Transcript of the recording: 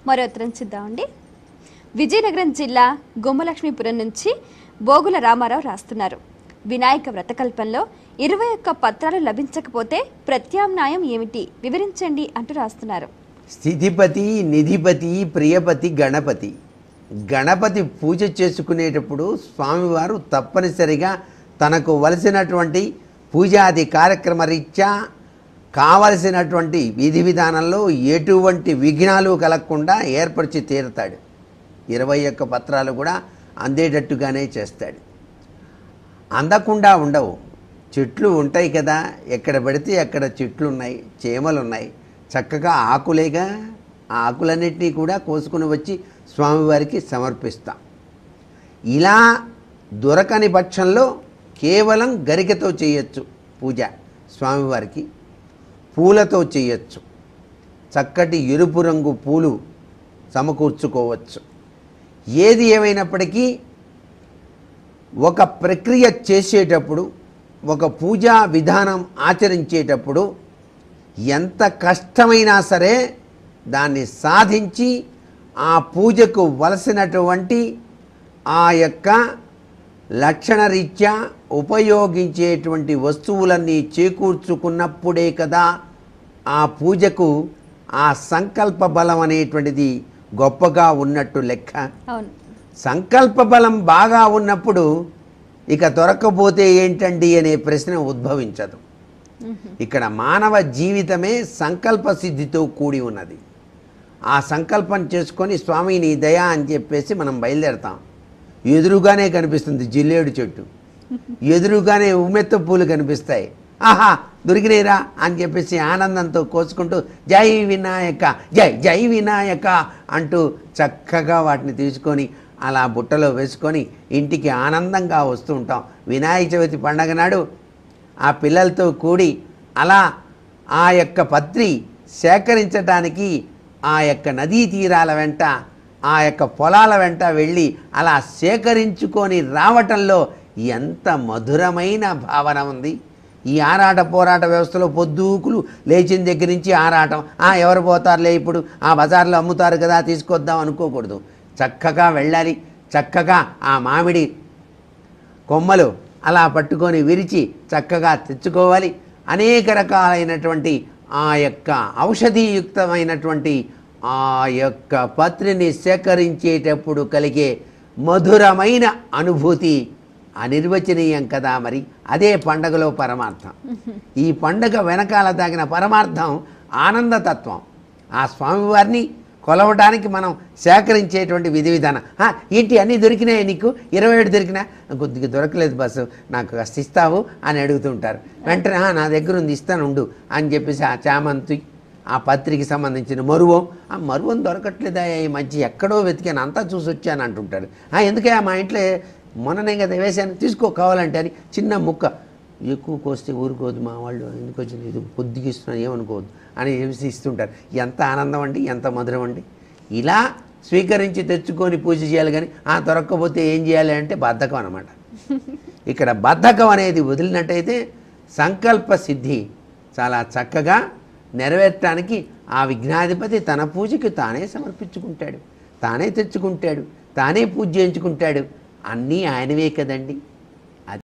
మరో ఉత్తరం చూద్దామండి. విజయనగరం జిల్లా గుమ్మలక్ష్మీపురం నుంచి బోగుల రామారావు రాస్తున్నారు. వినాయక వ్రతకల్పంలో 21 పత్రాలు లభించకపోతే ప్రత్యామ్నాయం ఏమిటి వివరించండి అంటూ రాస్తున్నారు. స్థితిపతి, నిధిపతి, ప్రియపతి, గణపతి. గణపతి పూజ చేసుకునేటప్పుడు స్వామివారు తప్పనిసరిగా తనకు వలసినటువంటి పూజాది కార్యక్రమ రీత్యా కావలసినటువంటి విధి విధానంలో ఎటువంటి విఘ్నాలు కలగకుండా ఏర్పరిచి తీరుతాడు. 21 పత్రాలు కూడా అందేటట్టుగానే చేస్తాడు. అందకుండా ఉండవు. చెట్లు ఉంటాయి కదా, ఎక్కడ పడితే అక్కడ చెట్లు ఉన్నాయి, చేమలు ఉన్నాయి, చక్కగా ఆకులేగా ఆ ఆకులన్నింటినీ కూడా కోసుకుని వచ్చి స్వామివారికి సమర్పిస్తాం. ఇలా దొరకని పక్షంలో కేవలం గరికతో చేయొచ్చు పూజ. స్వామివారికి పూలతో చేయొచ్చు. చక్కటి ఎరుపు రంగు పూలు సమకూర్చుకోవచ్చు. ఏది ఏమైనప్పటికీ ఒక ప్రక్రియ చేసేటప్పుడు, ఒక పూజా విధానం ఆచరించేటప్పుడు ఎంత కష్టమైనా సరే దాన్ని సాధించి ఆ పూజకు వలసినటువంటి ఆ యొక్క లక్షణరీత్యా ఉపయోగించేటువంటి వస్తువులన్నీ చేకూర్చుకున్నప్పుడే కదా ఆ పూజకు ఆ సంకల్ప బలం అనేటువంటిది గొప్పగా ఉన్నట్టు లెక్క. సంకల్ప బలం బాగా ఉన్నప్పుడు ఇక దొరకబోతే ఏంటండి అనే ప్రశ్న ఉద్భవించదు. ఇక్కడ మానవ జీవితమే సంకల్ప సిద్ధితో కూడి ఉన్నది. ఆ సంకల్పం చేసుకొని స్వామి నీ దయ అని చెప్పేసి మనం బయలుదేరతాం. ఎదురుగానే కనిపిస్తుంది జిల్లేడు చెట్టు, ఎదురుగానే ఉమ్మెత్త పూలు కనిపిస్తాయి. ఆహా దొరికినేరా అని చెప్పేసి ఆనందంతో కోసుకుంటూ జై వినాయక, జై జై వినాయక అంటూ చక్కగా వాటిని తీసుకొని అలా బుట్టలో వేసుకొని ఇంటికి ఆనందంగా వస్తూ ఉంటాం. వినాయక చవితి పండగ నాడు ఆ పిల్లలతో కూడి అలా ఆ యొక్క పత్రి సేకరించడానికి ఆ యొక్క నదీ తీరాల వెంట, ఆ యొక్క పొలాల వెంట వెళ్ళి అలా సేకరించుకొని రావటంలో ఎంత మధురమైన భావన ఉంది. ఈ ఆరాట పోరాట వ్యవస్థలో పొద్దుకులు లేచిన దగ్గర నుంచి ఆరాటం. ఎవరు పోతారులే ఇప్పుడు, ఆ బజార్లో అమ్ముతారు కదా తీసుకొద్దాం అనుకోకూడదు. చక్కగా వెళ్ళాలి. చక్కగా ఆ మామిడి కొమ్మలు అలా పట్టుకొని విరిచి చక్కగా తెచ్చుకోవాలి. అనేక రకాలైనటువంటి ఆ యొక్క ఔషధీయుక్తమైనటువంటి ఆ యొక్క పత్రిని సేకరించేటప్పుడు కలిగే మధురమైన అనుభూతి అనిర్వచనీయం కదా. మరి అదే పండగలో పరమార్థం. ఈ పండగ వెనకాల దాగిన పరమార్థం ఆనందతత్వం. ఆ స్వామివారిని కొలవడానికి మనం సేకరించేటువంటి విధి విధానం. ఏంటి అన్నీ దొరికినాయి నీకు, 27 దొరికినా, కొద్దిగా దొరకలేదు బస్సు, నాకు కాస్త ఇస్తావు అని అడుగుతుంటారు. వెంటనే నా దగ్గర ఉంది ఇస్తాను ఉండు అని చెప్పేసి ఆ చామంతి, ఆ పత్రికి సంబంధించిన మరువం, ఆ మరువం దొరకట్లేదా ఈ మధ్య, ఎక్కడో వెతికాను, అంతా చూసి వచ్చాను అంటుంటాడు. ఎందుకే మా ఇంట్లో మొన్ననే కదా వేసాను, తీసుకో కావాలంటే అని చిన్న ముక్క. ఎక్కువ కోస్తే ఊరుకోవద్దు మా వాళ్ళు, ఎందుకు వచ్చింది ఇది కొద్దిగా ఇస్తున్నాను ఏమనుకోవద్దు అని ఇస్తుంటారు. ఎంత ఆనందం అండి, ఎంత మధురం అండి. ఇలా స్వీకరించి తెచ్చుకొని పూజ చేయాలి. కానీ దొరక్కపోతే ఏం చేయాలి అంటే బద్ధకం అన్నమాట. ఇక్కడ బద్ధకం అనేది వదిలినట్టయితే సంకల్ప సిద్ధి చాలా చక్కగా నెరవేర్చడానికి ఆ విఘ్నాధిపతి తన పూజకి తానే సమర్పించుకుంటాడు, తానే తెచ్చుకుంటాడు, తానే పూజ చేయించుకుంటాడు. అన్నీ ఆయనవే కదండి.